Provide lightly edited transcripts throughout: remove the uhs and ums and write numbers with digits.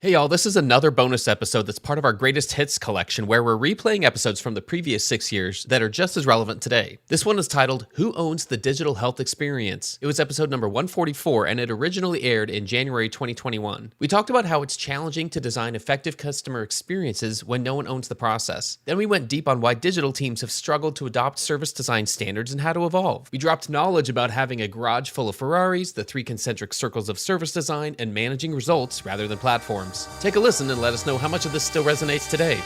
Hey y'all, this is another bonus episode that's part of our greatest hits collection where we're replaying episodes from the previous 6 years that are just as relevant today. This one is titled, Who Owns the Digital Health Experience? It was episode number 144 and it originally aired in January 2021. We talked about how it's challenging to design effective customer experiences when no one owns the process. Then we went deep on why digital teams have struggled to adopt service design standards and how to evolve. We dropped knowledge about having a garage full of Ferraris, the 3 concentric circles of service design, and managing results rather than platforms. Take a listen and let us know how much of this still resonates today.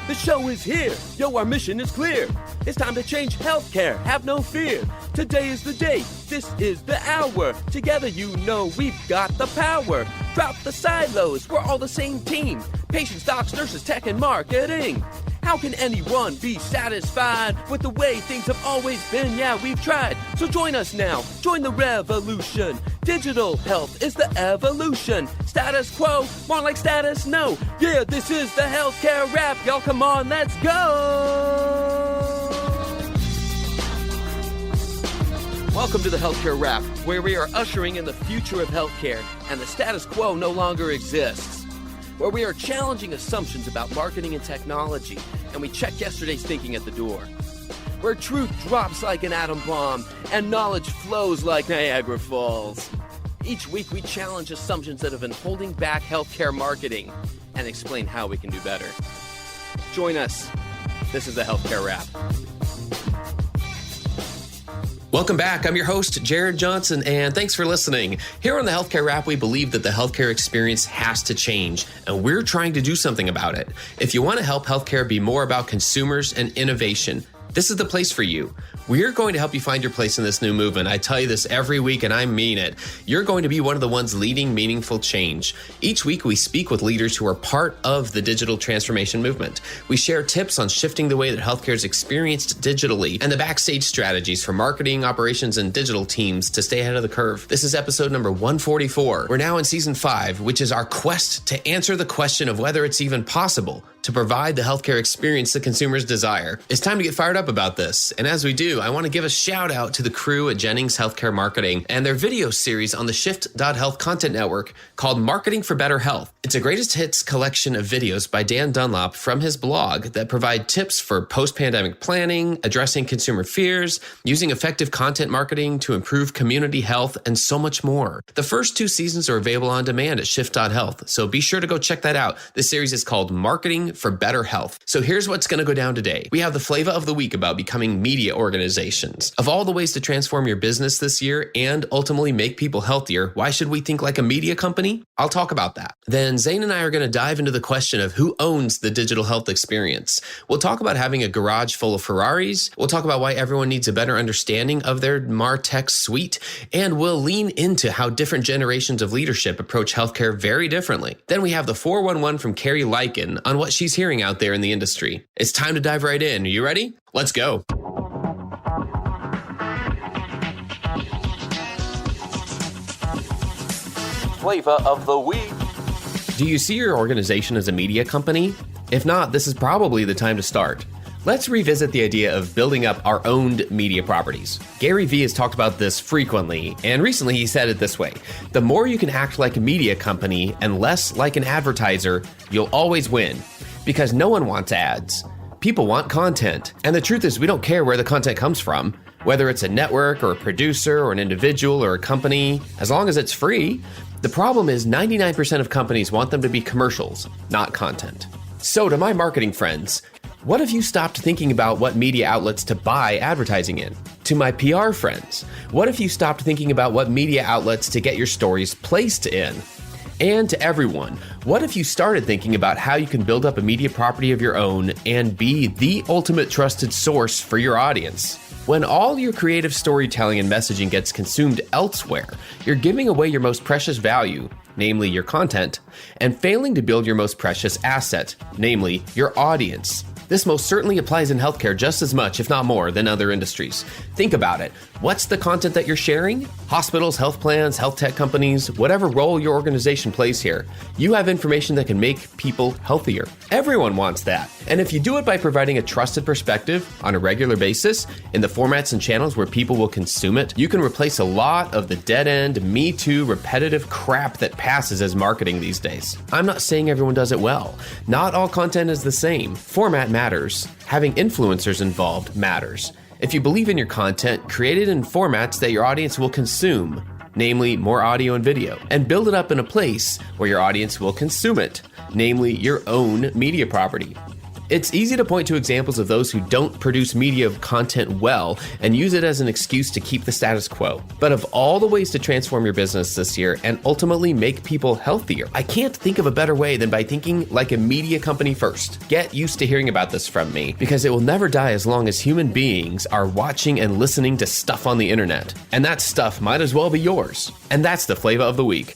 The show is here. Yo, our mission is clear. It's time to change healthcare. Have no fear. Today is the day. This is the hour. Together, you know we've got the power. Drop the silos. We're all the same team. Patients, docs, nurses, tech, and marketing. How can anyone be satisfied with the way things have always been? Yeah, we've tried. So join us now. Join the revolution. Digital health is the evolution. Status quo, more like status no. Yeah, this is the healthcare rap. Y'all come on, let's go. Welcome to the healthcare rap, where we are ushering in the future of healthcare and the status quo no longer exists. Where we are challenging assumptions about marketing and technology, and we check yesterday's thinking at the door. Where truth drops like an atom bomb, and knowledge flows like Niagara Falls. Each week we challenge assumptions that have been holding back healthcare marketing, and explain how we can do better. Join us. This is the Healthcare Rap. Welcome back. I'm your host, Jared Johnson, and thanks for listening. Here on the Healthcare Rap, we believe that the healthcare experience has to change, and we're trying to do something about it. If you want to help healthcare be more about consumers and innovation, this is the place for you. We're going to help you find your place in this new movement. I tell you this every week, and I mean it. You're going to be one of the ones leading meaningful change. Each week, we speak with leaders who are part of the digital transformation movement. We share tips on shifting the way that healthcare is experienced digitally and the backstage strategies for marketing, operations, and digital teams to stay ahead of the curve. This is episode number 144. We're now in season 5, which is our quest to answer the question of whether it's even possible to provide the healthcare experience that consumers desire. It's time to get fired up about this. And as we do, I want to give a shout out to the crew at Jennings Healthcare Marketing and their video series on the Shift.Health content network called Marketing for Better Health. It's a greatest hits collection of videos by Dan Dunlop from his blog that provide tips for post-pandemic planning, addressing consumer fears, using effective content marketing to improve community health, and so much more. The first 2 seasons are available on demand at Shift.Health, so be sure to go check that out. This series is called Marketing for Better Health. So here's what's going to go down today. We have the flavor of the week about becoming media organizations. Of all the ways to transform your business this year and ultimately make people healthier, why should we think like a media company? I'll talk about that. Then Zain and I are going to dive into the question of who owns the digital health experience. We'll talk about having a garage full of Ferraris. We'll talk about why everyone needs a better understanding of their MarTech suite. And we'll lean into how different generations of leadership approach healthcare very differently. Then we have the 411 from Carrie Lycan on what she's hearing out there in the industry. It's time to dive right in. Are you ready? Let's go. Flavor of the week. Do you see your organization as a media company? If not, this is probably the time to start. Let's revisit the idea of building up our owned media properties. Gary Vee has talked about this frequently, and recently he said it this way: the more you can act like a media company and less like an advertiser, you'll always win. Because no one wants ads. People want content. And the truth is, we don't care where the content comes from, whether it's a network or a producer or an individual or a company, as long as it's free. The problem is 99% of companies want them to be commercials, not content. So to my marketing friends, what if you stopped thinking about what media outlets to buy advertising in? To my PR friends, what if you stopped thinking about what media outlets to get your stories placed in? And to everyone, what if you started thinking about how you can build up a media property of your own and be the ultimate trusted source for your audience? When all your creative storytelling and messaging gets consumed elsewhere, you're giving away your most precious value, namely your content, and failing to build your most precious asset, namely your audience. This most certainly applies in healthcare just as much, if not more, than other industries. Think about it. What's the content that you're sharing? Hospitals, health plans, health tech companies, whatever role your organization plays here, you have information that can make people healthier. Everyone wants that. And if you do it by providing a trusted perspective on a regular basis in the formats and channels where people will consume it, you can replace a lot of the dead-end, Me Too, repetitive crap that passes as marketing these days. I'm not saying everyone does it well. Not all content is the same. Format matters. Having influencers involved matters. If you believe in your content, create it in formats that your audience will consume, namely more audio and video, and build it up in a place where your audience will consume it, namely your own media property. It's easy to point to examples of those who don't produce media content well and use it as an excuse to keep the status quo. But of all the ways to transform your business this year and ultimately make people healthier, I can't think of a better way than by thinking like a media company first. Get used to hearing about this from me, because it will never die as long as human beings are watching and listening to stuff on the internet. And that stuff might as well be yours. And that's the flavor of the week.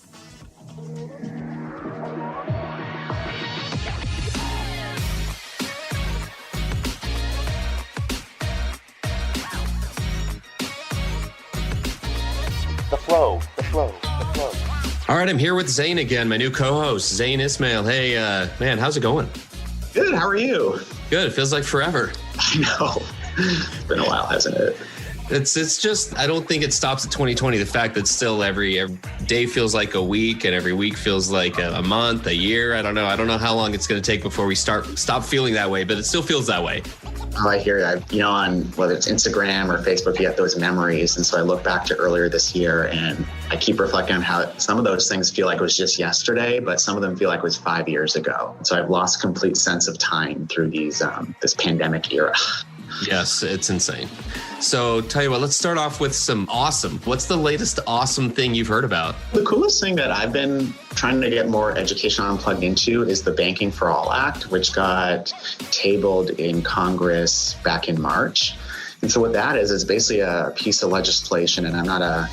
The flow. All right, I'm here with Zain again, my new co-host, Zain Ismail. Hey, man, how's it going? Good, how are you? Good, it feels like forever. I know. It's been a while, hasn't it? It's just, I don't think it stops at 2020. The fact that still every day feels like a week and every week feels like a month, a year. I don't know how long it's going to take before we stop feeling that way, but it still feels that way. Oh, I hear you. On whether it's Instagram or Facebook, you get those memories. And so I look back to earlier this year and I keep reflecting on how some of those things feel like it was just yesterday, but some of them feel like it was 5 years ago. So I've lost complete sense of time through this pandemic era. Yes, it's insane. So tell you what, let's start off with some awesome. What's the latest awesome thing you've heard about? The coolest thing that I've been trying to get more education on and plugged into is the Banking for All Act, which got tabled in Congress back in March. And so what that is basically a piece of legislation, and I'm not a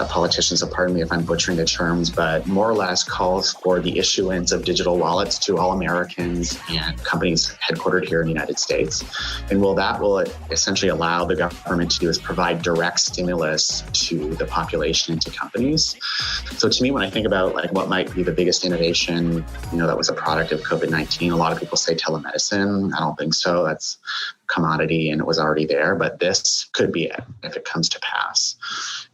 politician, so pardon me if I'm butchering the terms, but more or less calls for the issuance of digital wallets to all Americans and companies headquartered here in the United States. And that will essentially allow the government to do is provide direct stimulus to the population and to companies. So to me, when I think about like what might be the biggest innovation, that was a product of COVID-19, a lot of people say telemedicine. I don't think so. That's commodity and it was already there, but this could be it if it comes to pass.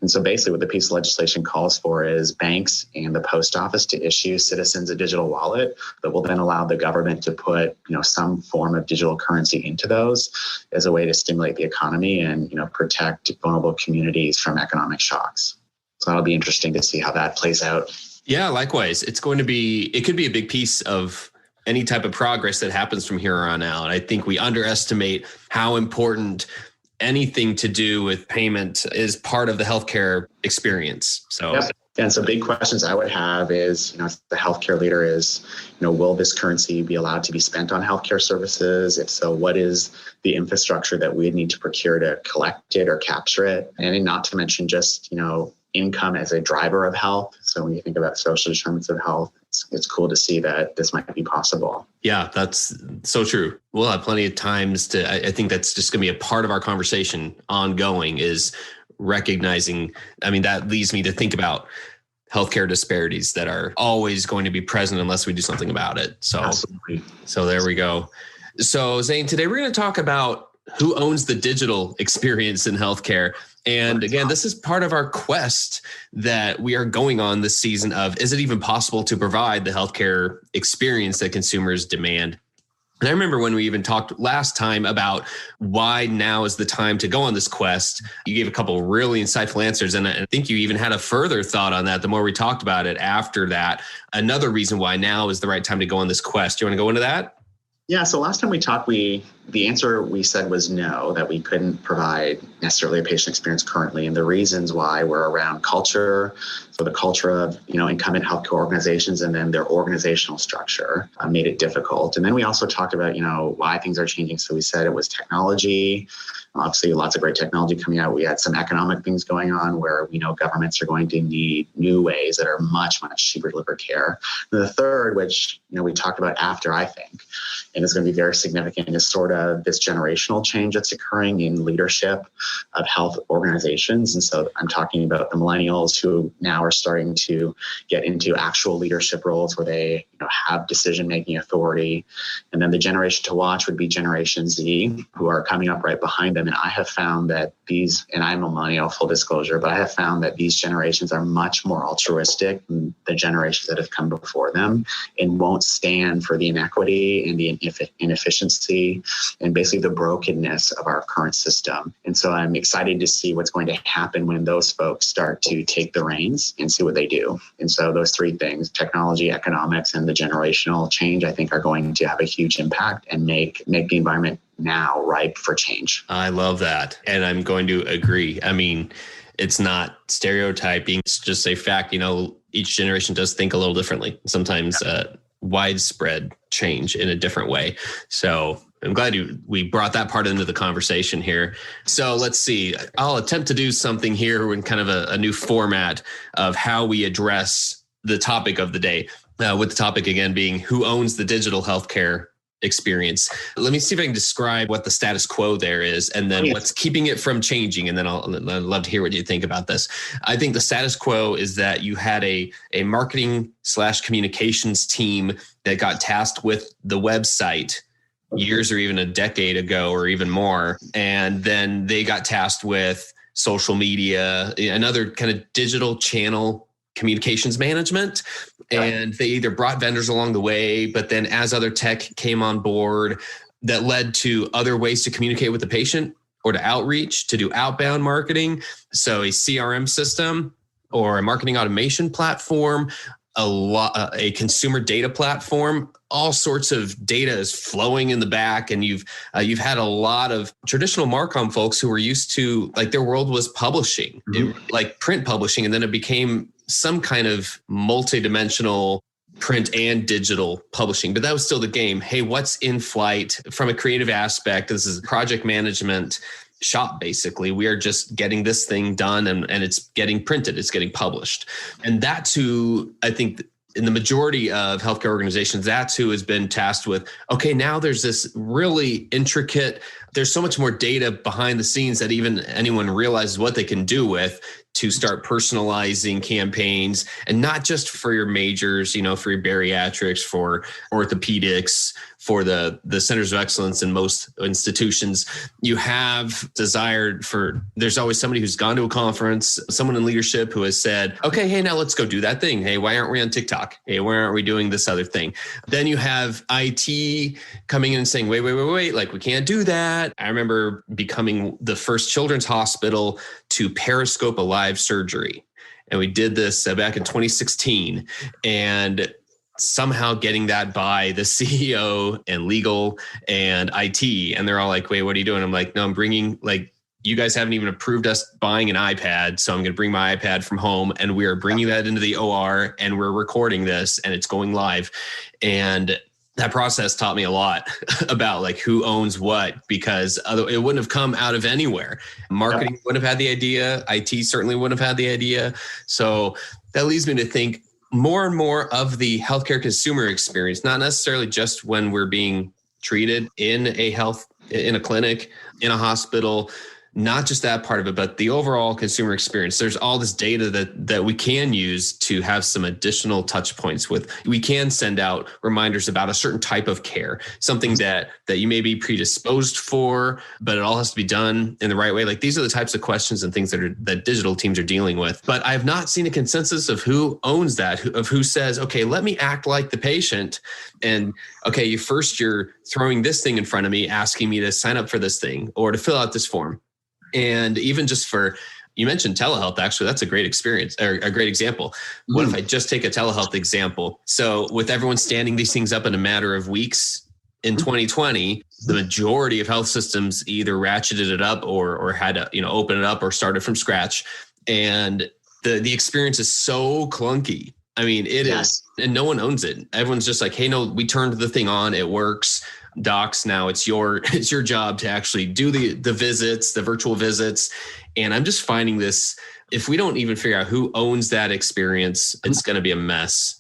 And so basically what the piece of legislation calls for is banks and the post office to issue citizens a digital wallet that will then allow the government to put, some form of digital currency into those as a way to stimulate the economy and, protect vulnerable communities from economic shocks. So that'll be interesting to see how that plays out. Yeah, likewise. It could be a big piece of any type of progress that happens from here on out. I think we underestimate how important anything to do with payment is part of the healthcare experience. So, yep. And so big questions I would have is, as the healthcare leader is, will this currency be allowed to be spent on healthcare services? If so, what is the infrastructure that we need to procure to collect it or capture it? And not to mention just, income as a driver of health. So when you think about social determinants of health, it's cool to see that this might be possible. Yeah, that's so true. We'll have plenty of times I think that's just going to be a part of our conversation ongoing is recognizing, that leads me to think about healthcare disparities that are always going to be present unless we do something about it. So, absolutely. So there we go. So Zain, today we're going to talk about who owns the digital experience in healthcare. And again, this is part of our quest that we are going on this season of, is it even possible to provide the healthcare experience that consumers demand? And I remember when we even talked last time about why now is the time to go on this quest, you gave a couple of really insightful answers. And I think you even had a further thought on that the more we talked about it after that. Another reason why now is the right time to go on this quest. Do you want to go into that? Yeah. So last time we talked, we the answer we said was no, that we couldn't provide necessarily a patient experience currently. And the reasons why were around culture. So the culture of, incumbent healthcare organizations and then their organizational structure made it difficult. And then we also talked about, why things are changing. So we said it was technology. Obviously, lots of great technology coming out. We had some economic things going on where we know governments are going to need new ways that are much, much cheaper to deliver care. And the third, which we talked about after, I think, and is going to be very significant, is sort of this generational change that's occurring in leadership of health organizations. And so I'm talking about the millennials who now are starting to get into actual leadership roles where they have decision-making authority. And then the generation to watch would be Generation Z, who are coming up right behind them. And I have found that and I'm a millennial, full disclosure, but I have found that these generations are much more altruistic than the generations that have come before them and won't stand for the inequity and the inefficiency and basically the brokenness of our current system. And so I'm excited to see what's going to happen when those folks start to take the reins and see what they do. And so those three things, technology, economics, and the generational change, I think are going to have a huge impact and make the environment now ripe for change. I love that. And I'm going to agree. I mean, it's not stereotyping. It's just a fact, each generation does think a little differently. Sometimes widespread change in a different way. So I'm glad we brought that part into the conversation here. So let's see. I'll attempt to do something here in kind of a new format of how we address the topic of the day, with the topic again being who owns the digital healthcare experience. Let me see if I can describe what the status quo there is and then what's keeping it from changing. And then I'd love to hear what you think about this. I think the status quo is that you had a marketing/communications team that got tasked with the website years or even a decade ago or even more. And then they got tasked with social media, another kind of digital channel communications management. And they either brought vendors along the way, but then as other tech came on board, that led to other ways to communicate with the patient or to outreach, to do outbound marketing. So a CRM system or a marketing automation platform, a consumer data platform, all sorts of data is flowing in the back. And you've had a lot of traditional Marcom folks who were used to, like, their world was publishing, like print publishing. And then it became some kind of multidimensional print and digital publishing, but that was still the game. Hey, what's in flight from a creative aspect? This is project management shop, basically. We are just getting this thing done and it's getting printed, it's getting published. And that's who I think in the majority of healthcare organizations, that's who has been tasked with, okay, now there's this really intricate, there's so much more data behind the scenes that even anyone realizes what they can do with to start personalizing campaigns, and not just for your majors, for your bariatrics, for orthopedics, for the centers of excellence in most institutions. You have desired there's always somebody who's gone to a conference, someone in leadership who has said, okay, hey, now let's go do that thing. Hey, why aren't we on TikTok? Hey, why aren't we doing this other thing? Then you have IT coming in and saying, wait, like we can't do that. I remember becoming the first children's hospital to periscope a live surgery. And we did this back in 2016 and somehow getting that by the CEO and legal and IT. And they're all like, wait, what are you doing? I'm like, no, I'm bringing, like, you guys haven't even approved us buying an iPad. So I'm going to bring my iPad from home and we are bringing that into the OR and we're recording this and it's going live. And that process taught me a lot about like who owns what, because it wouldn't have come out of anywhere. Marketing wouldn't have had the idea. IT certainly wouldn't have had the idea. So that leads me to think more and more of the healthcare consumer experience, not necessarily just when we're being treated in a clinic, in a hospital, not just that part of it, but the overall consumer experience. There's all this data that we can use to have some additional touch points with. We can send out reminders about a certain type of care, something that you may be predisposed for, but it all has to be done in the right way. Like, these are the types of questions and things that digital teams are dealing with. But I have not seen a consensus of who owns that, of who says, okay, let me act like the patient. And okay, you're throwing this thing in front of me, asking me to sign up for this thing or to fill out this form. And even just you mentioned telehealth, actually, that's a great experience or a great example. What if I just take a telehealth example? So with everyone standing these things up in a matter of weeks in 2020, the majority of health systems either ratcheted it up or had to, open it up or started from scratch. And the experience is so clunky. I mean, it is, and no one owns it. Everyone's just like, hey, no, we turned the thing on. It works. Docs, now it's your job to actually do the visits, the virtual visits. And I'm just finding this, if we don't even figure out who owns that experience, it's going to be a mess.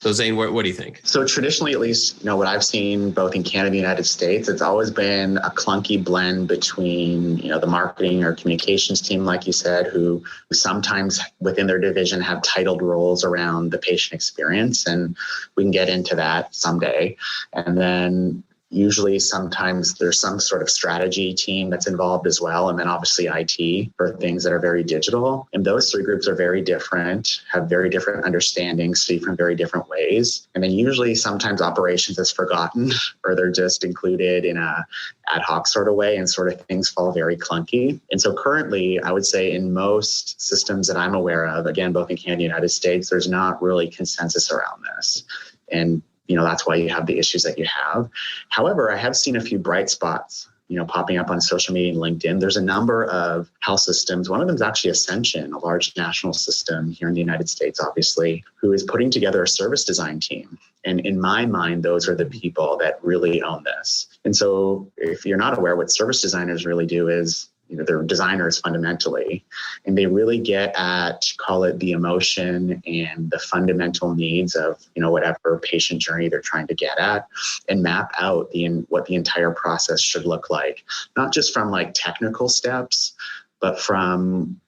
So Zain, what do you think? So traditionally, at least, what I've seen both in Canada and the United States, it's always been a clunky blend between, the marketing or communications team, like you said, who sometimes within their division have titled roles around the patient experience. And we can get into that someday. And then usually sometimes there's some sort of strategy team that's involved as well. And then obviously IT for things that are very digital. And those three groups are very different, have very different understandings, see from very different ways. And then usually sometimes operations is forgotten or they're just included in a ad hoc sort of way and sort of things fall very clunky. And so currently I would say in most systems that I'm aware of, again, both in Canada and the United States, there's not really consensus around this. And that's why you have the issues that you have. However, I have seen a few bright spots, popping up on social media and LinkedIn. There's a number of health systems. One of them is actually Ascension, a large national system here in the United States, obviously, who is putting together a service design team. And in my mind, those are the people that really own this. And so if you're not aware, what service designers really do is, they're designers fundamentally, and they really get at, call it the emotion and the fundamental needs of, whatever patient journey they're trying to get at and map out what the entire process should look like, not just from like technical steps, but from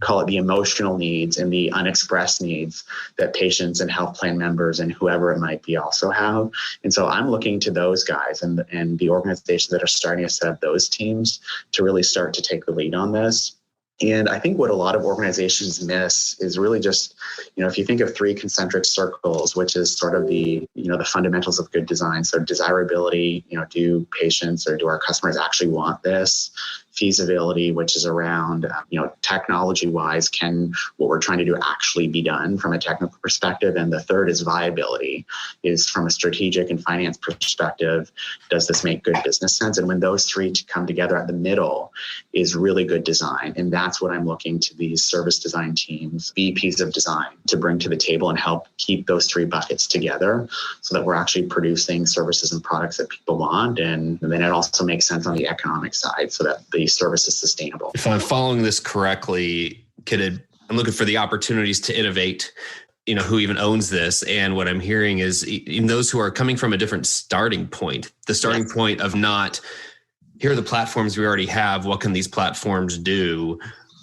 call it the emotional needs and the unexpressed needs that patients and health plan members and whoever it might be also have. And so I'm looking to those guys and the organizations that are starting to set up those teams to really start to take the lead on this. And I think what a lot of organizations miss is really just, if you think of three concentric circles, which is sort of the fundamentals of good design. So desirability, do patients or do our customers actually want this? Feasibility, which is around, technology wise, can what we're trying to do actually be done from a technical perspective? And the third is viability, is from a strategic and finance perspective, does this make good business sense? And when those three come together at the middle is really good design. And that's what I'm looking to these service design teams, VPs of design, to bring to the table and help keep those three buckets together so that we're actually producing services and products that people want. And then it also makes sense on the economic side so that the service is sustainable. If I'm following this correctly, I'm looking for the opportunities to innovate, who even owns this. And what I'm hearing is in those who are coming from a different starting point, the starting point of not, here are the platforms we already have. What can these platforms do?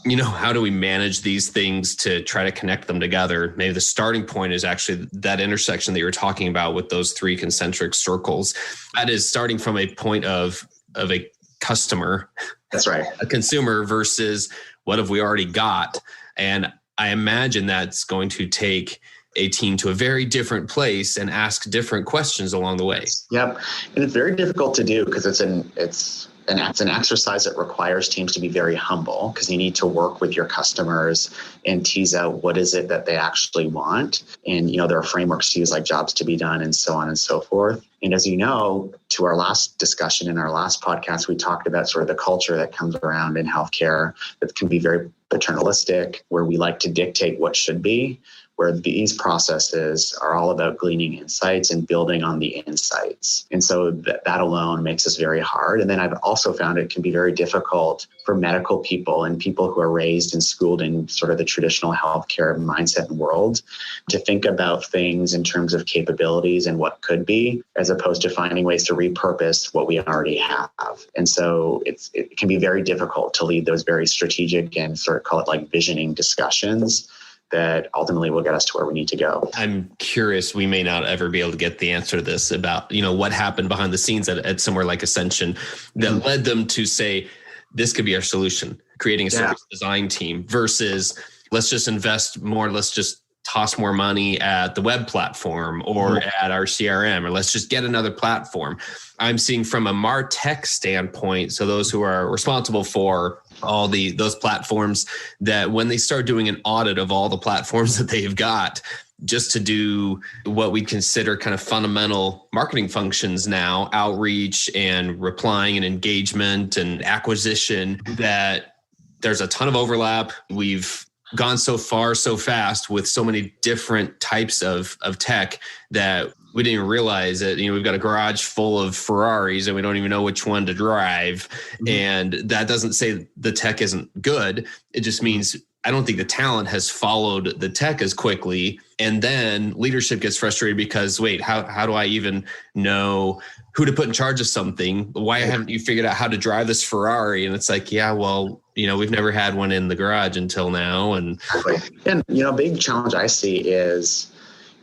How do we manage these things to try to connect them together? Maybe the starting point is actually that intersection that you were talking about with those three concentric circles. That is starting from a point of a customer. That's right. A consumer versus what have we already got? And I imagine that's going to take a team to a very different place and ask different questions along the way. Yep. And it's very difficult to do because it's an exercise that requires teams to be very humble because you need to work with your customers and tease out what is it that they actually want. And, there are frameworks to use like jobs to be done and so on and so forth. And as you know, to our last discussion in our last podcast, we talked about sort of the culture that comes around in healthcare that can be very paternalistic, where we like to dictate what should be, where these processes are all about gleaning insights and building on the insights. And so that alone makes this very hard. And then I've also found it can be very difficult for medical people and people who are raised and schooled in sort of the traditional healthcare mindset and world to think about things in terms of capabilities and what could be, as opposed to finding ways to repurpose what we already have. And so it can be very difficult to lead those very strategic and sort of call it like visioning discussions that ultimately will get us to where we need to go. I'm curious, we may not ever be able to get the answer to this about, what happened behind the scenes at somewhere like Ascension that led them to say, this could be our solution, creating a service design team versus let's just invest more, let's just toss more money at the web platform or at our CRM, or let's just get another platform. I'm seeing from a MarTech standpoint, so those who are responsible for all those platforms, that when they start doing an audit of all the platforms that they've got, just to do what we consider kind of fundamental marketing functions now, outreach and replying and engagement and acquisition, that there's a ton of overlap. We've gone so far so fast with so many different types of tech that we didn't even realize that, we've got a garage full of Ferraris and we don't even know which one to drive. Mm-hmm. And that doesn't say the tech isn't good. It just means I don't think the talent has followed the tech as quickly. And then leadership gets frustrated because, wait, how do I even know who to put in charge of something? Why haven't you figured out how to drive this Ferrari? And it's like, yeah, well, we've never had one in the garage until now. And a big challenge I see is,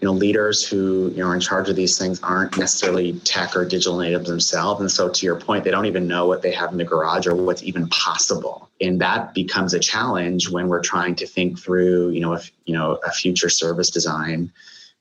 leaders who, are in charge of these things aren't necessarily tech or digital natives themselves. And so to your point, they don't even know what they have in the garage or what's even possible. And that becomes a challenge when we're trying to think through, a future service design,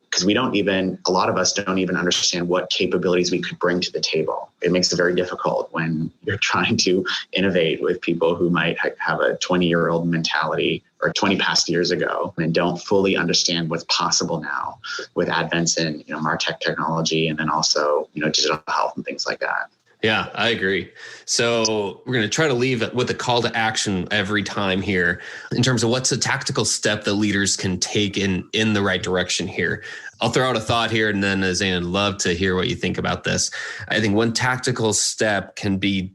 because a lot of us don't even understand what capabilities we could bring to the table. It makes it very difficult when you're trying to innovate with people who might have a 20-year-old mentality or 20 past years ago and don't fully understand what's possible now with advents in, MarTech technology and then also, digital health and things like that. Yeah, I agree. So we're going to try to leave with a call to action every time here in terms of what's a tactical step that leaders can take in the right direction here. I'll throw out a thought here, and then Zain, I'd love to hear what you think about this. I think one tactical step can be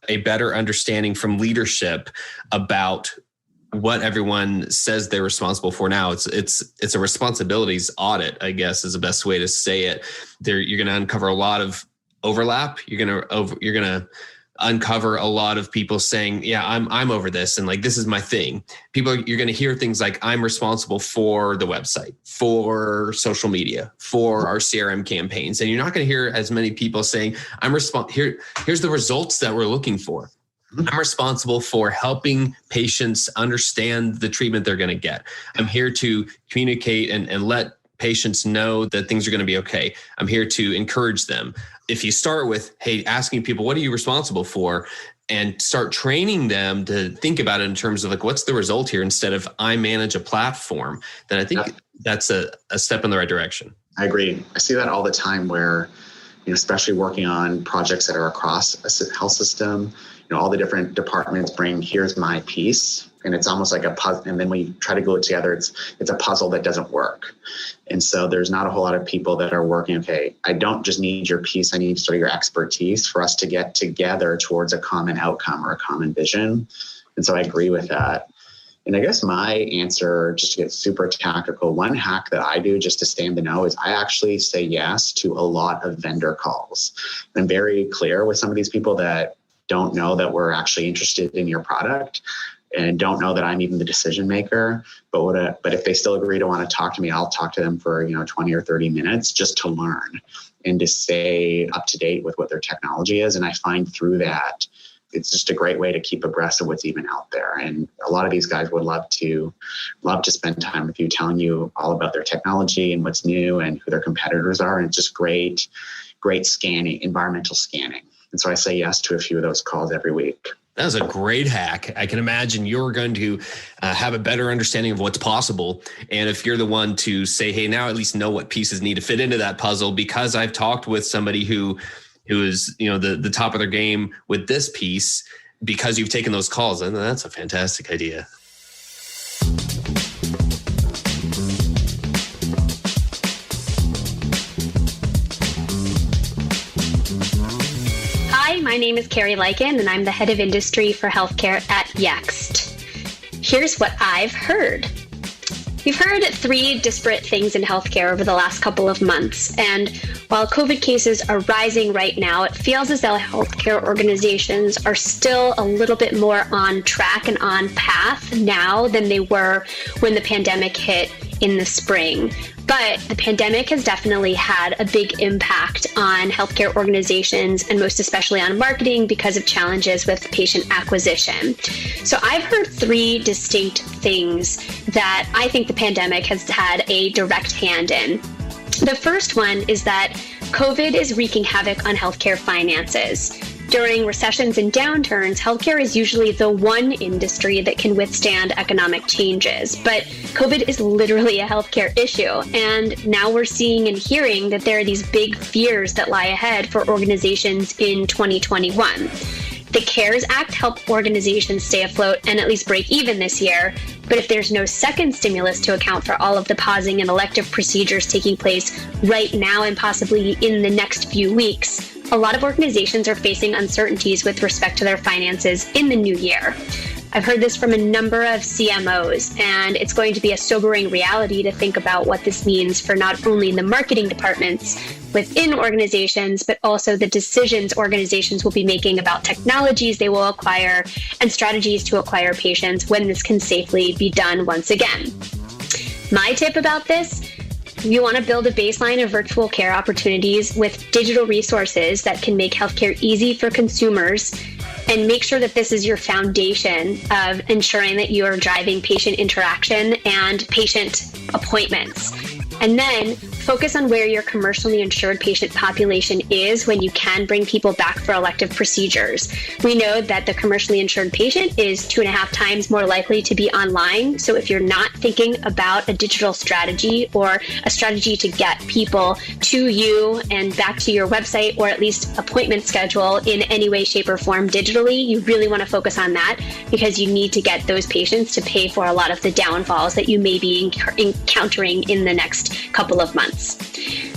a better understanding from leadership about what everyone says they're responsible for now. It's a responsibilities audit, I guess, is the best way to say it. You're going to uncover a lot of overlap. You're gonna uncover a lot of people saying, yeah, I'm over this. And like, this is my thing. You're going to hear things like, I'm responsible for the website, for social media, for our CRM campaigns. And you're not going to hear as many people saying, here's the results that we're looking for. I'm responsible for helping patients understand the treatment they're going to get. I'm here to communicate and let patients know that things are going to be okay. I'm here to encourage them. If you start with, hey, asking people, what are you responsible for? And start training them to think about it in terms of like, what's the result here instead of I manage a platform, then I think that's a step in the right direction. I agree. I see that all the time where, especially working on projects that are across a health system, all the different departments bring, here's my piece. And it's almost like a puzzle. And then when you try to glue it together, it's a puzzle that doesn't work. And so there's not a whole lot of people that are working, okay, I don't just need your piece, I need sort of your expertise for us to get together towards a common outcome or a common vision. And so I agree with that. And I guess my answer, just to get super tactical, one hack that I do just to stay in the know is I actually say yes to a lot of vendor calls. I'm very clear with some of these people that don't know that we're actually interested in your product and don't know that I'm even the decision maker. But if they still agree to want to talk to me, I'll talk to them for 20 or 30 minutes just to learn and to stay up to date with what their technology is. And I find through that, it's just a great way to keep abreast of what's even out there. And a lot of these guys would love to spend time with you, telling you all about their technology and what's new and who their competitors are. And it's just great scanning, environmental scanning. And so I say yes to a few of those calls every week. That was a great hack. I can imagine you're going to have a better understanding of what's possible. And if you're the one to say, hey, now at least know what pieces need to fit into that puzzle, because I've talked with somebody who is, the top of their game with this piece, because you've taken those calls, and that's a fantastic idea. Hi, my name is Carrie Lycan, and I'm the head of industry for healthcare at Yext. Here's what I've heard. We've heard three disparate things in healthcare over the last couple of months, and while COVID cases are rising right now, it feels as though healthcare organizations are still a little bit more on track and on path now than they were when the pandemic hit in the spring. But the pandemic has definitely had a big impact on healthcare organizations and most especially on marketing because of challenges with patient acquisition. So I've heard three distinct things that I think the pandemic has had a direct hand in. The first one is that COVID is wreaking havoc on healthcare finances. During recessions and downturns, healthcare is usually the one industry that can withstand economic changes. But COVID is literally a healthcare issue. And now we're seeing and hearing that there are these big fears that lie ahead for organizations in 2021. The CARES Act helped organizations stay afloat and at least break even this year. But if there's no second stimulus to account for all of the pausing and elective procedures taking place right now and possibly in the next few weeks, a lot of organizations are facing uncertainties with respect to their finances in the new year. I've heard this from a number of CMOs, and it's going to be a sobering reality to think about what this means for not only the marketing departments within organizations, but also the decisions organizations will be making about technologies they will acquire and strategies to acquire patients when this can safely be done once again. My tip about this: you want to build a baseline of virtual care opportunities with digital resources that can make healthcare easy for consumers, and make sure that this is your foundation of ensuring that you are driving patient interaction and patient appointments. And then focus on where your commercially insured patient population is when you can bring people back for elective procedures. We know that the commercially insured patient is 2.5 times more likely to be online. So if you're not thinking about a digital strategy or a strategy to get people to you and back to your website, or at least appointment schedule in any way, shape, or form digitally, you really want to focus on that, because you need to get those patients to pay for a lot of the downfalls that you may be encountering in the next couple of months.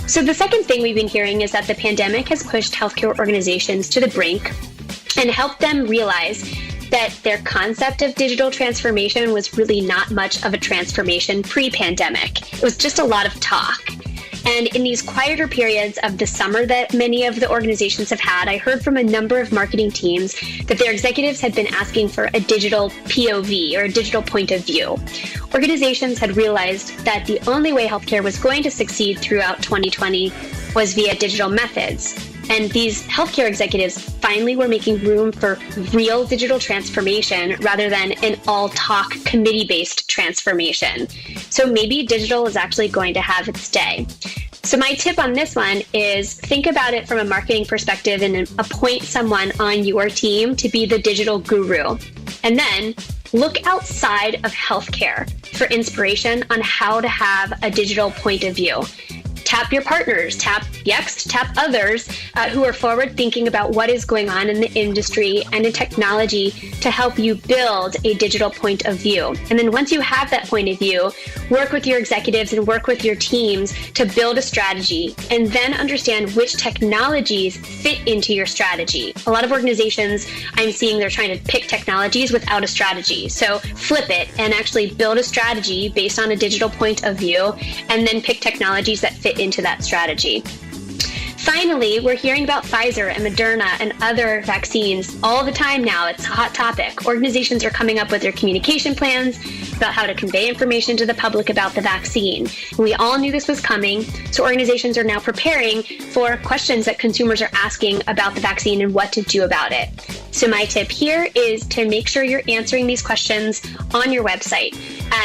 So the second thing we've been hearing is that the pandemic has pushed healthcare organizations to the brink and helped them realize that their concept of digital transformation was really not much of a transformation pre-pandemic. It was just a lot of talk. And in these quieter periods of the summer that many of the organizations have had, I heard from a number of marketing teams that their executives had been asking for a digital POV, or a digital point of view. Organizations had realized that the only way healthcare was going to succeed throughout 2020 was via digital methods. And these healthcare executives finally were making room for real digital transformation rather than an all-talk committee-based transformation. So maybe digital is actually going to have its day. So my tip on this one is think about it from a marketing perspective and appoint someone on your team to be the digital guru. And then look outside of healthcare for inspiration on how to have a digital point of view. Tap your partners, tap Yext, tap others who are forward thinking about what is going on in the industry and in technology to help you build a digital point of view. And then once you have that point of view, work with your executives and work with your teams to build a strategy, and then understand which technologies fit into your strategy. A lot of organizations I'm seeing, they're trying to pick technologies without a strategy. So flip it and actually build a strategy based on a digital point of view, and then pick technologies that fit into that strategy. Finally, we're hearing about Pfizer and Moderna and other vaccines all the time now. It's a hot topic. Organizations are coming up with their communication plans about how to convey information to the public about the vaccine. We all knew this was coming, so organizations are now preparing for questions that consumers are asking about the vaccine and what to do about it. So my tip here is to make sure you're answering these questions on your website,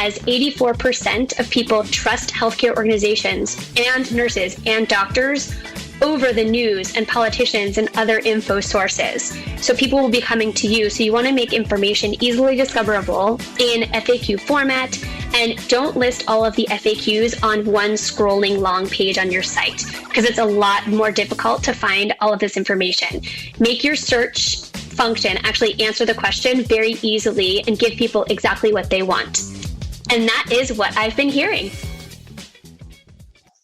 as 84% of people trust healthcare organizations and nurses and doctors over the news and politicians and other info sources. So people will be coming to you. So you want to make information easily discoverable in FAQ format, and don't list all of the FAQs on one scrolling long page on your site, because it's a lot more difficult to find all of this information. Make your search function actually answer the question very easily and give people exactly what they want. And that is what I've been hearing.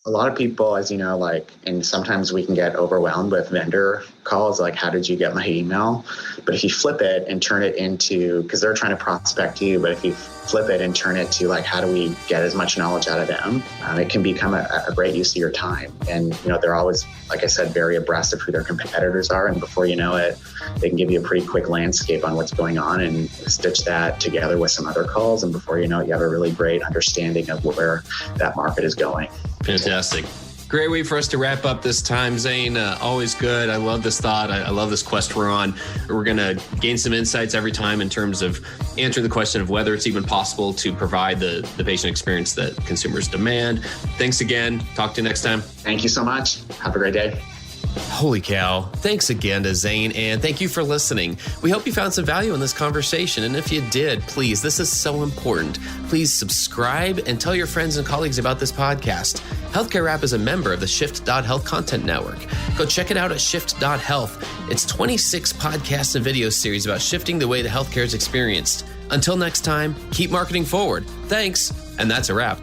A lot of people, as you know, and sometimes we can get overwhelmed with vendor calls, like, how did you get my email? But if you flip it and turn it into, because they're trying to prospect you, but if you flip it and turn it to, how do we get as much knowledge out of them? It can become a great use of your time. And, they're always, like I said, very abreast of who their competitors are. And before you know it, they can give you a pretty quick landscape on what's going on and stitch that together with some other calls. And before you know it, you have a really great understanding of where that market is going. Fantastic. Great way for us to wrap up this time, Zain. Always good. I love this thought. I love this quest we're on. We're going to gain some insights every time in terms of answering the question of whether it's even possible to provide the patient experience that consumers demand. Thanks again. Talk to you next time. Thank you so much. Have a great day. Holy cow. Thanks again to Zain, and thank you for listening. We hope you found some value in this conversation, and if you did, please, this is so important. Please subscribe and tell your friends and colleagues about this podcast. Healthcare Rap is a member of the Shift.Health Content Network. Go check it out at Shift.Health. It's 26 podcasts and video series about shifting the way the healthcare is experienced. Until next time, keep marketing forward. Thanks, and that's a wrap.